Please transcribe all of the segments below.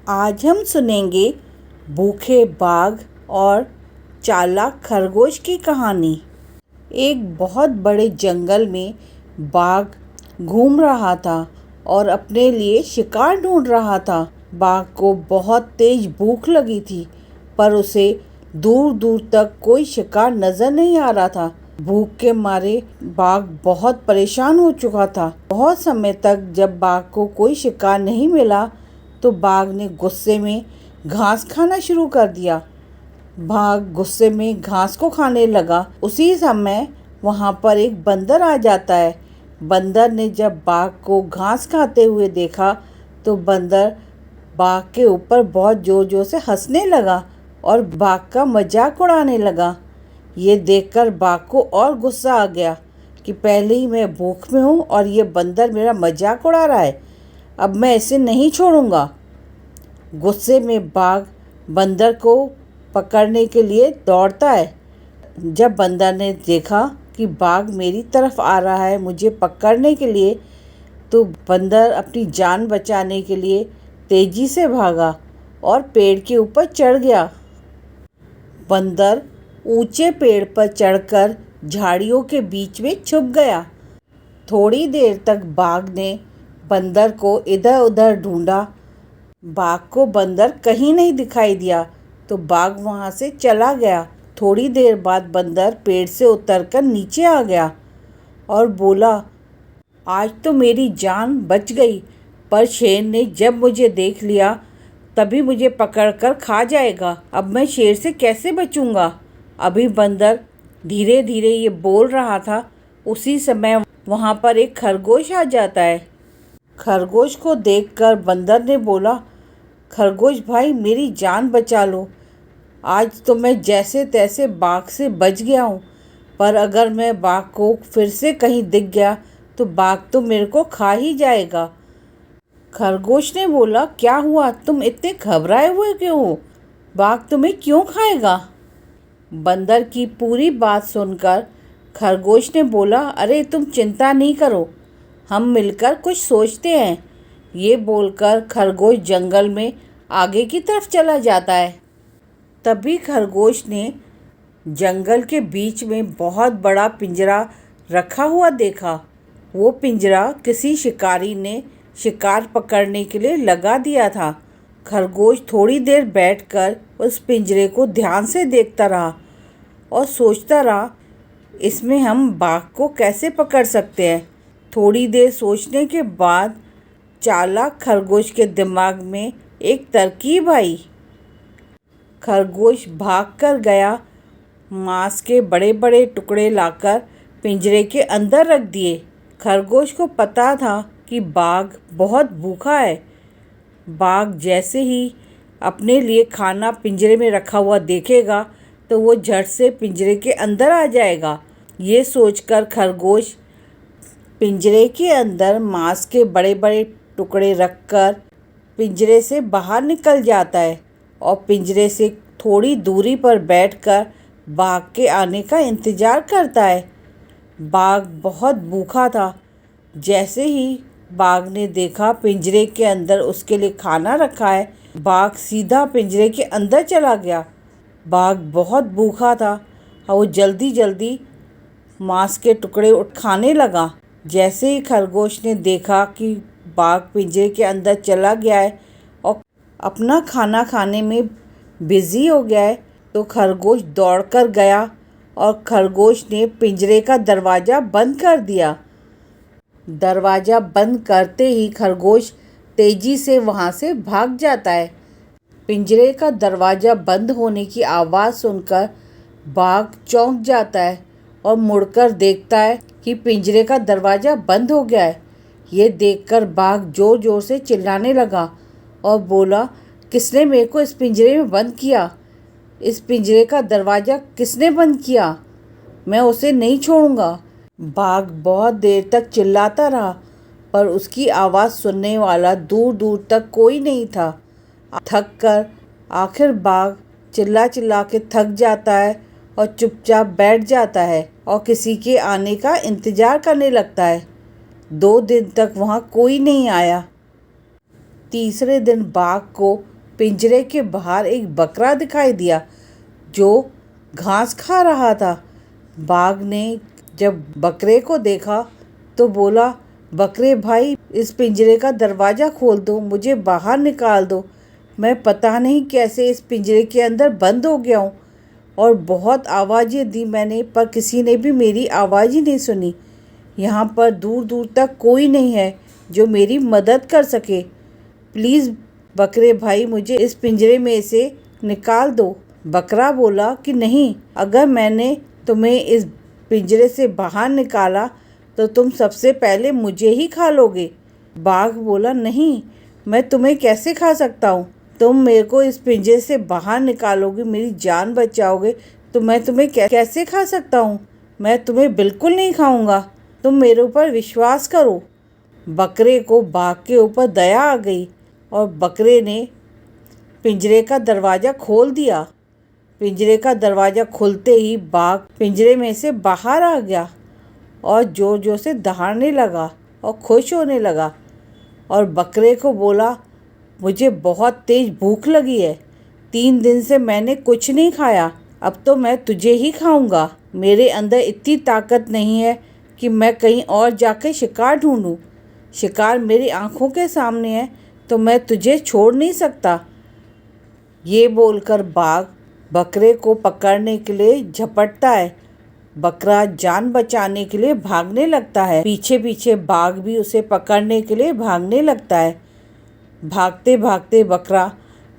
आज हम सुनेंगे भूखे बाघ और चालाक खरगोश की कहानी। एक बहुत बड़े जंगल में बाघ घूम रहा था और अपने लिए शिकार ढूंढ रहा था। बाघ को बहुत तेज भूख लगी थी, पर उसे दूर दूर तक कोई शिकार नजर नहीं आ रहा था। भूख के मारे बाघ बहुत परेशान हो चुका था। बहुत समय तक जब बाघ को कोई शिकार नहीं मिला तो बाघ ने गुस्से में घास खाना शुरू कर दिया। बाघ गुस्से में घास को खाने लगा। उसी समय वहाँ पर एक बंदर आ जाता है। बंदर ने जब बाघ को घास खाते हुए देखा तो बंदर बाघ के ऊपर बहुत जोर जोर से हंसने लगा और बाघ का मजाक उड़ाने लगा। ये देखकर बाघ को और गुस्सा आ गया कि पहले ही मैं भूख में हूँ और ये बंदर मेरा मजाक उड़ा रहा है। अब मैं इसे नहीं छोड़ूंगा। गुस्से में बाघ बंदर को पकड़ने के लिए दौड़ता है। जब बंदर ने देखा कि बाघ मेरी तरफ आ रहा है मुझे पकड़ने के लिए, तो बंदर अपनी जान बचाने के लिए तेजी से भागा और पेड़ के ऊपर चढ़ गया। बंदर ऊंचे पेड़ पर चढ़कर झाड़ियों के बीच में छुप गया। थोड़ी देर तक बाघ ने बंदर को इधर उधर ढूंढा। बाघ को बंदर कहीं नहीं दिखाई दिया तो बाघ वहां से चला गया। थोड़ी देर बाद बंदर पेड़ से उतरकर नीचे आ गया और बोला, आज तो मेरी जान बच गई, पर शेर ने जब मुझे देख लिया तभी मुझे पकड़कर खा जाएगा। अब मैं शेर से कैसे बचूंगा। अभी बंदर धीरे धीरे ये बोल रहा था, उसी समय वहाँ पर एक खरगोश आ जाता है। खरगोश को देखकर बंदर ने बोला, खरगोश भाई मेरी जान बचा लो। आज तो मैं जैसे तैसे बाघ से बच गया हूँ, पर अगर मैं बाघ को फिर से कहीं दिख गया तो बाघ तो मेरे को खा ही जाएगा। खरगोश ने बोला, क्या हुआ, तुम इतने घबराए हुए क्यों हो? बाघ तुम्हें क्यों खाएगा? बंदर की पूरी बात सुनकर खरगोश ने बोला, अरे तुम चिंता नहीं करो, हम मिलकर कुछ सोचते हैं। ये बोलकर खरगोश जंगल में आगे की तरफ चला जाता है। तभी खरगोश ने जंगल के बीच में बहुत बड़ा पिंजरा रखा हुआ देखा। वो पिंजरा किसी शिकारी ने शिकार पकड़ने के लिए लगा दिया था। खरगोश थोड़ी देर बैठकर उस पिंजरे को ध्यान से देखता रहा और सोचता रहा, इसमें हम बाघ को कैसे पकड़ सकते हैं। थोड़ी देर सोचने के बाद चालाक खरगोश के दिमाग में एक तरकीब आई। खरगोश भागकर गया, मांस के बड़े बड़े टुकड़े लाकर पिंजरे के अंदर रख दिए। खरगोश को पता था कि बाघ बहुत भूखा है। बाघ जैसे ही अपने लिए खाना पिंजरे में रखा हुआ देखेगा तो वो झट से पिंजरे के अंदर आ जाएगा। ये सोचकर खरगोश पिंजरे के अंदर मांस के बड़े बड़े टुकड़े रखकर पिंजरे से बाहर निकल जाता है और पिंजरे से थोड़ी दूरी पर बैठकर बाघ के आने का इंतज़ार करता है। बाघ बहुत भूखा था। जैसे ही बाघ ने देखा पिंजरे के अंदर उसके लिए खाना रखा है, बाघ सीधा पिंजरे के अंदर चला गया। बाघ बहुत भूखा था और वो जल्दी जल्दी मांस के टुकड़े खाने लगा। जैसे ही खरगोश ने देखा कि बाघ पिंजरे के अंदर चला गया है और अपना खाना खाने में बिज़ी हो गया है, तो खरगोश दौड़कर गया और खरगोश ने पिंजरे का दरवाज़ा बंद कर दिया। दरवाज़ा बंद करते ही खरगोश तेज़ी से वहाँ से भाग जाता है। पिंजरे का दरवाज़ा बंद होने की आवाज़ सुनकर बाघ चौंक जाता है और मुड़कर देखता है कि पिंजरे का दरवाज़ा बंद हो गया है। ये देखकर बाघ ज़ोर ज़ोर से चिल्लाने लगा और बोला, किसने मेरे को इस पिंजरे में बंद किया? इस पिंजरे का दरवाज़ा किसने बंद किया? मैं उसे नहीं छोड़ूंगा। बाघ बहुत देर तक चिल्लाता रहा, पर उसकी आवाज़ सुनने वाला दूर दूर तक कोई नहीं था। थक कर आखिर बाघ चिल्ला चिल्ला के थक जाता है और चुपचाप बैठ जाता है और किसी के आने का इंतज़ार करने लगता है। 2 दिन तक वहाँ कोई नहीं आया। तीसरे दिन बाघ को पिंजरे के बाहर एक बकरा दिखाई दिया जो घास खा रहा था। बाघ ने जब बकरे को देखा तो बोला, बकरे भाई, इस पिंजरे का दरवाज़ा खोल दो, मुझे बाहर निकाल दो। मैं पता नहीं कैसे इस पिंजरे के अंदर बंद हो गया हूँ और बहुत आवाज़ें दी मैंने, पर किसी ने भी मेरी आवाज़ ही नहीं सुनी। यहाँ पर दूर दूर तक कोई नहीं है जो मेरी मदद कर सके। प्लीज़ बकरे भाई, मुझे इस पिंजरे में से निकाल दो। बकरा बोला कि नहीं, अगर मैंने तुम्हें इस पिंजरे से बाहर निकाला तो तुम सबसे पहले मुझे ही खा लोगे। बाघ बोला, नहीं, मैं तुम्हें कैसे खा सकता हूँ? तुम मेरे को इस पिंजरे से बाहर निकालोगे, मेरी जान बचाओगे, तो मैं तुम्हें कैसे खा सकता हूँ? मैं तुम्हें बिल्कुल नहीं खाऊंगा, तुम मेरे ऊपर विश्वास करो। बकरे को बाघ के ऊपर दया आ गई और बकरे ने पिंजरे का दरवाज़ा खोल दिया। पिंजरे का दरवाज़ा खुलते ही बाघ पिंजरे में से बाहर आ गया और ज़ोर ज़ोर से दहाड़ने लगा और खुश होने लगा और बकरे को बोला, मुझे बहुत तेज़ भूख लगी है, 3 दिन से मैंने कुछ नहीं खाया, अब तो मैं तुझे ही खाऊंगा। मेरे अंदर इतनी ताकत नहीं है कि मैं कहीं और जाकर शिकार ढूंढूं। शिकार मेरी आंखों के सामने है, तो मैं तुझे छोड़ नहीं सकता। ये बोलकर बाघ बकरे को पकड़ने के लिए झपटता है। बकरा जान बचाने के लिए भागने लगता है। पीछे पीछे बाघ भी उसे पकड़ने के लिए भागने लगता है। भागते भागते बकरा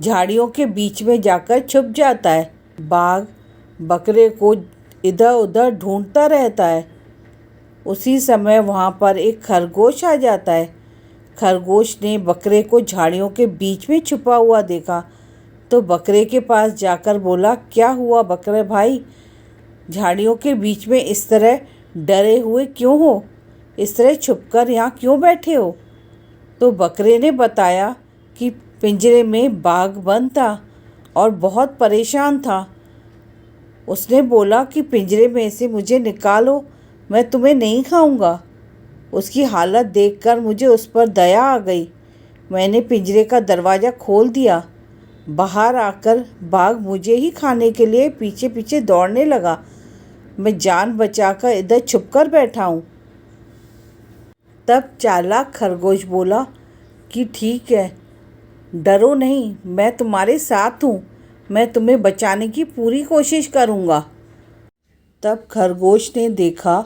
झाड़ियों के बीच में जाकर छुप जाता है। बाघ बकरे को इधर उधर ढूंढता रहता है। उसी समय वहाँ पर एक खरगोश आ जाता है। खरगोश ने बकरे को झाड़ियों के बीच में छुपा हुआ देखा तो बकरे के पास जाकर बोला, क्या हुआ बकरे भाई, झाड़ियों के बीच में इस तरह डरे हुए क्यों हो? इस तरह छुपकर यहाँ क्यों बैठे हो? तो बकरे ने बताया कि पिंजरे में बाघ बंद था और बहुत परेशान था। उसने बोला कि पिंजरे में से मुझे निकालो, मैं तुम्हें नहीं खाऊंगा। उसकी हालत देखकर मुझे उस पर दया आ गई। मैंने पिंजरे का दरवाज़ा खोल दिया। बाहर आकर बाघ मुझे ही खाने के लिए पीछे पीछे दौड़ने लगा। मैं जान बचाकर इधर छुपकर बैठा हूँ। तब चालाक खरगोश बोला कि ठीक है, डरो नहीं, मैं तुम्हारे साथ हूँ, मैं तुम्हें बचाने की पूरी कोशिश करूँगा। तब खरगोश ने देखा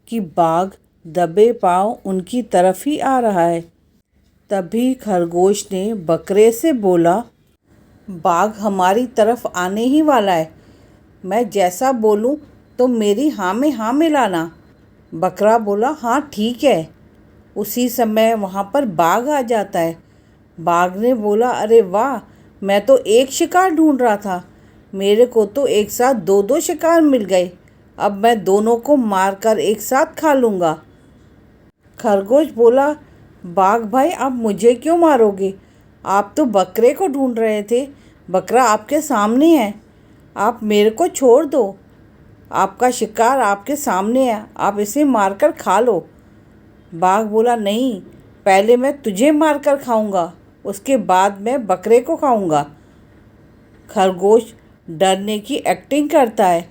कि बाघ दबे पांव उनकी तरफ ही आ रहा है। तभी खरगोश ने बकरे से बोला, बाघ हमारी तरफ आने ही वाला है, मैं जैसा बोलूं तो मेरी हाँ में हाँ मिलाना। बकरा बोला, हाँ ठीक है। उसी समय वहाँ पर बाघ आ जाता है। बाघ ने बोला, अरे वाह, मैं तो एक शिकार ढूंढ रहा था, मेरे को तो एक साथ 2-2 शिकार मिल गए, अब मैं दोनों को मारकर एक साथ खा लूँगा। खरगोश बोला, बाघ भाई, आप मुझे क्यों मारोगे? आप तो बकरे को ढूंढ रहे थे, बकरा आपके सामने है, आप मेरे को छोड़ दो, आपका शिकार आपके सामने है, आप इसे मारकर खा लो। बाघ बोला, नहीं, पहले मैं तुझे मारकर खाऊंगा, उसके बाद मैं बकरे को खाऊंगा। खरगोश डरने की एक्टिंग करता है,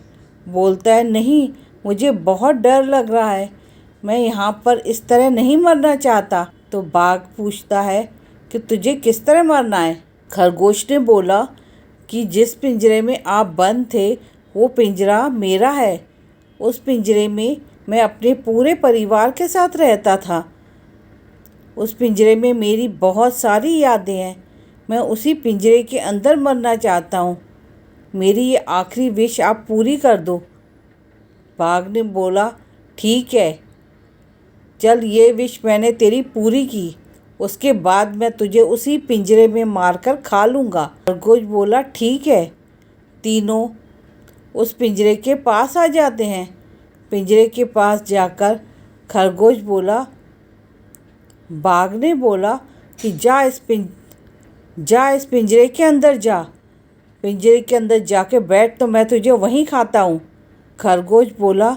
बोलता है, नहीं, मुझे बहुत डर लग रहा है, मैं यहाँ पर इस तरह नहीं मरना चाहता। तो बाघ पूछता है कि तुझे किस तरह मरना है? खरगोश ने बोला कि जिस पिंजरे में आप बंद थे वो पिंजरा मेरा है, उस पिंजरे में मैं अपने पूरे परिवार के साथ रहता था, उस पिंजरे में मेरी बहुत सारी यादें हैं, मैं उसी पिंजरे के अंदर मरना चाहता हूँ, मेरी ये आखिरी विश आप पूरी कर दो। बाघ ने बोला, ठीक है, चल, ये विश मैंने तेरी पूरी की, उसके बाद मैं तुझे उसी पिंजरे में मारकर खा लूँगा। खरगोश बोला, ठीक है। तीनों उस पिंजरे के पास आ जाते हैं। पिंजरे के पास जाकर खरगोश बोला, बाघ ने बोला कि जा इस पिंजरे के अंदर जा, पिंजरे के अंदर जाके बैठ तो मैं तुझे वहीं खाता हूँ। खरगोश बोला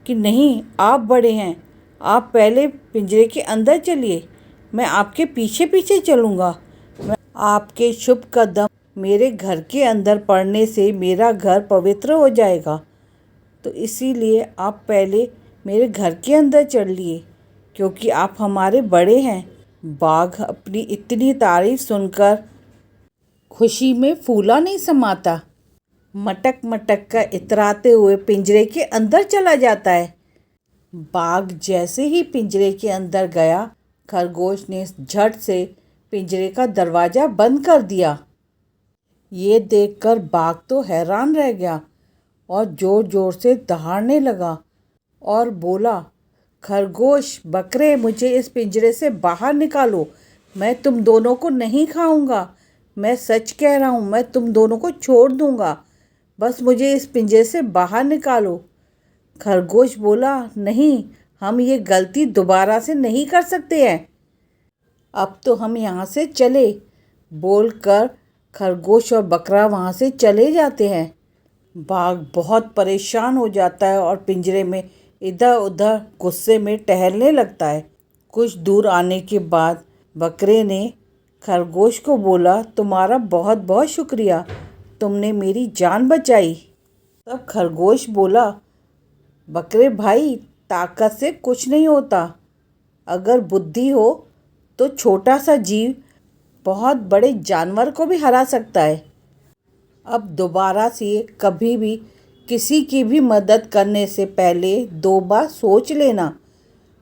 कि नहीं, आप बड़े हैं, आप पहले पिंजरे के अंदर चलिए, मैं आपके पीछे पीछे चलूँगा। आपके शुभ कदम मेरे घर के अंदर पड़ने से मेरा घर पवित्र हो जाएगा, तो इसीलिए आप पहले मेरे घर के अंदर चलिए, क्योंकि आप हमारे बड़े हैं। बाघ अपनी इतनी तारीफ सुनकर खुशी में फूला नहीं समाता, मटक मटक कर इतराते हुए पिंजरे के अंदर चला जाता है। बाघ जैसे ही पिंजरे के अंदर गया, खरगोश ने झट से पिंजरे का दरवाज़ा बंद कर दिया। ये देखकर बाघ तो हैरान रह गया और ज़ोर ज़ोर से दहाड़ने लगा और बोला, खरगोश, बकरे, मुझे इस पिंजरे से बाहर निकालो। मैं तुम दोनों को नहीं खाऊंगा। मैं सच कह रहा हूँ, मैं तुम दोनों को छोड़ दूंगा। बस मुझे इस पिंजरे से बाहर निकालो। खरगोश बोला, नहीं, हम ये गलती दोबारा से नहीं कर सकते हैं। अब तो हम यहाँ से चले। बोलकर खरगोश और बकरा वहाँ से चले जाते हैं। बाघ बहुत परेशान हो जाता है और पिंजरे में इधर उधर गुस्से में टहलने लगता है। कुछ दूर आने के बाद बकरे ने खरगोश को बोला, तुम्हारा बहुत बहुत शुक्रिया, तुमने मेरी जान बचाई। तब खरगोश बोला, बकरे भाई, ताकत से कुछ नहीं होता। अगर बुद्धि हो तो छोटा सा जीव बहुत बड़े जानवर को भी हरा सकता है। अब दोबारा से कभी भी किसी की भी मदद करने से पहले 2 बार सोच लेना।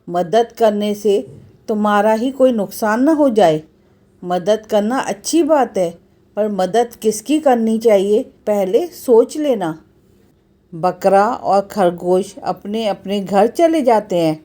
मदद करने से तुम्हारा ही कोई नुकसान ना हो जाए। मदद करना अच्छी बात है, पर मदद किसकी करनी चाहिए पहले सोच लेना। बकरा और खरगोश अपने अपने घर चले जाते हैं।